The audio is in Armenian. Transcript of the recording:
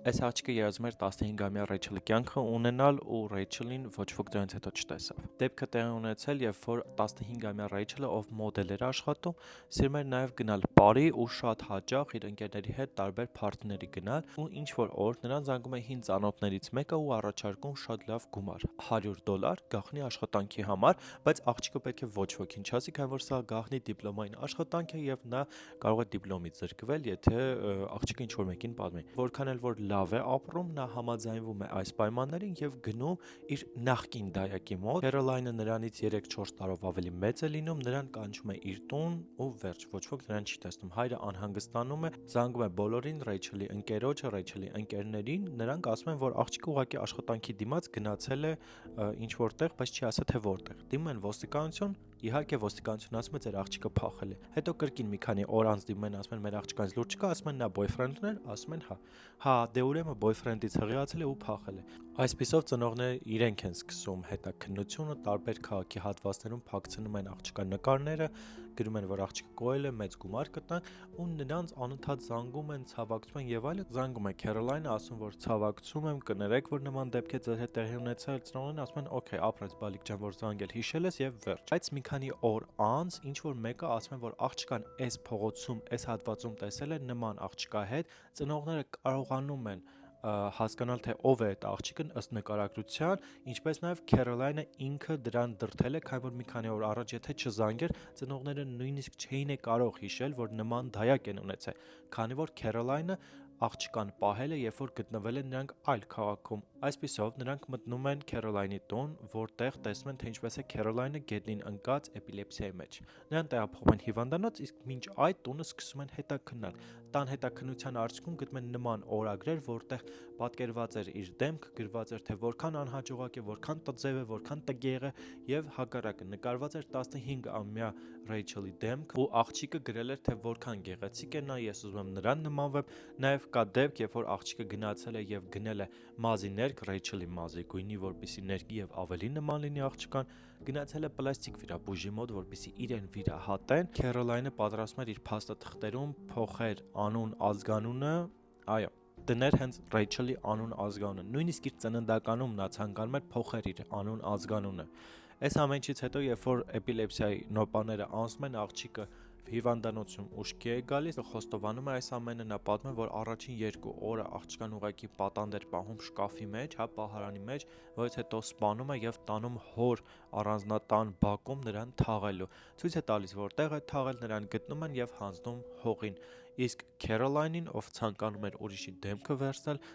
Այս աղջիկը երազում էր 15-ամյա Ռեյչելի կյանքը ունենալ ու Ռեյչելին ոչ ոք դրանից հետո չտեսավ։ Դեպքը տեղի ունեցել, երբ որ 15-ամյա Ռեյչելը, ով մոդել էր աշխատում, սիրում էր նաև գնալ պարի ու շատ հաճախ իր ընկերների հետ տարբեր փարթիների գնալ, ու ինչ որ օր նրան զանգում է հին ծանոթներից մեկը ու առաջարկում շատ լավ գումար՝ $100 գաղտնի աշխատանքի համար, բայց աղջիկը պետք է ոչ ոքին չասի, քանի որ սա գաղտնի դիպլոմային աշխատանք է եւ նա կարող է դիպլոմից զրկվել, եթե աղջիկը ինչ որ մեկին պատմի։ Որքան էլ որ լավ է ապրում, նա համաձայնվում է այս պայմաններին եւ գնում իր նախկին դայակի մոտ։ Քերոլայնը նրանից 3-4 տարով ավելի մեծ է լինում, նրան կանչում է իր տուն ու վերջ, ոչ ոք նրան չի տեսնում։ Հայրը անհանգստանում է, զանգում է բոլորին, Ռեյչելի ընկերոջը, Ռեյչելի ընկերներին, նրանք ասում են, որ աղջիկը ուղղակի աշխատանքի դիմաց գնացել է ինչ որտեղ, բայց չի ասա թե որտեղ։ Դիմում են ոստիկանություն, իհարկե ոստիկանությունն ասում է ձեր աղջիկը փախել է։ Հետո կրկին մի քանի օր անց դիմում են, ասում են մեր աղջկանից լուր չկա, ասում են նա բոյֆրենդն էր, ասում են հա։ Հա, դե ուրեմն բոյֆրենդից հղիացել է ու փախել է։ Այսպիսով ծնողները իրենք են սկսում հետաքննությունը, տարբեր քաղաքի հատվածներում փակցնում են աղջկա նկարները, գրում են, որ աղջիկը կոել է, մեծ գումար կտան ու նրանց անընդհատ զանգում են, ցավակցում են եւ այլն։ Զանգում է Քերոլայնը, ասում որ ցավակցում եմ, կներեք, որ նման դեպք է ձեր հետ տեղի ունեցել։ Ծնողներն ասում են, օքեյ, ապրես բալիկ ջան, որ զանգել հիշել ես եւ վերջ։ Բայց մի քանի օր անց ինչ որ մեկը ասում է, որ աղջկան այս փողոցում, այս հատվածում տեսել է նման աղջկա հետ, ծնողները կարողանում են հասկանալ թե ով է այդ աղջիկն ըստ նկարագրության, ինչպես նաև Քերոլայնը ինքը դրան դրդել է, քանի որ մի քանի օր առաջ եթե չզանգեր, ծնողները նույնիսկ չէին կարող հիշել, որ նման դայակ են ունեցել, քանի որ Քերոլայնը աղջկան պահել է, երբ որ գտնվել են նրանք այլ քաղաքում։ Այսպիսով նրանք մտնում են Քերոլայնի տուն, որտեղ տեսնում են, թե ինչպես է Քերոլայնը գետնին ընկած էպիլեպսիայի մեջ։ Նրան տեղափոխում են հիվանդանոց, իսկ մինչ այդ տունը սկսում են հետաքննել։ Տան հետաքննության արդյունքում գտնում են նման օրագրեր, որտեղ պատկերված էր իր դեմքը, գրված էր թե որքան անհաջողակ է, որքան տձև է, որքան տգեղ է եւ հակառակը նկարված էր 15-ամյա Ռեյչելի դեմքը ու աղջիկը գրել էր թե որքան գեղեցիկ է նա, ես ուզում եմ նրան նմանվեմ։ Նաեւ կա դեպք, երբ որ աղջիկը գնացել է եւ գնել է մազի ներք, Ռեյչելի մազի գույնի, որպեսզի ներկի եւ ավելի նման լինի աղջկան, գնացել է պլաստիկ վիրաբույժի մոտ, որպեսզի իրեն վիրահատեն։ Քերոլայնը պատրաստում էր իր փաստաթղթերում փոխեր անուն, ազգանունը, այո, դներ հենց Ռեյչելի անուն ազգանունը, նույնիսկ իր ծննդականում նա ցանկանում էր փոխել իր անուն ազգանունը։ Այս ամենից հետո, երբ որ էպիլեպսիայի նոպաները անցնում են, աղջիկը հիվանդանոցում ուշքի է գալիս, խոստովանում է այս ամենը, նա պատմում է, որ առաջին 2 օրը աղջկան ուղղակի պատանդ էր պահում շկաֆի մեջ, հա, պահարանի մեջ, որից հետո սպանում է եւ տանում հոր առանձնատան բակում նրան թաղելու։ Ցույց է տալիս, որ տեղ է թաղել, նրան գտնում են եւ հանձնում հողին։ Իսկ Քերոլայնին, ով ցանկանում էր ուրիշի դեմքը վերցնել,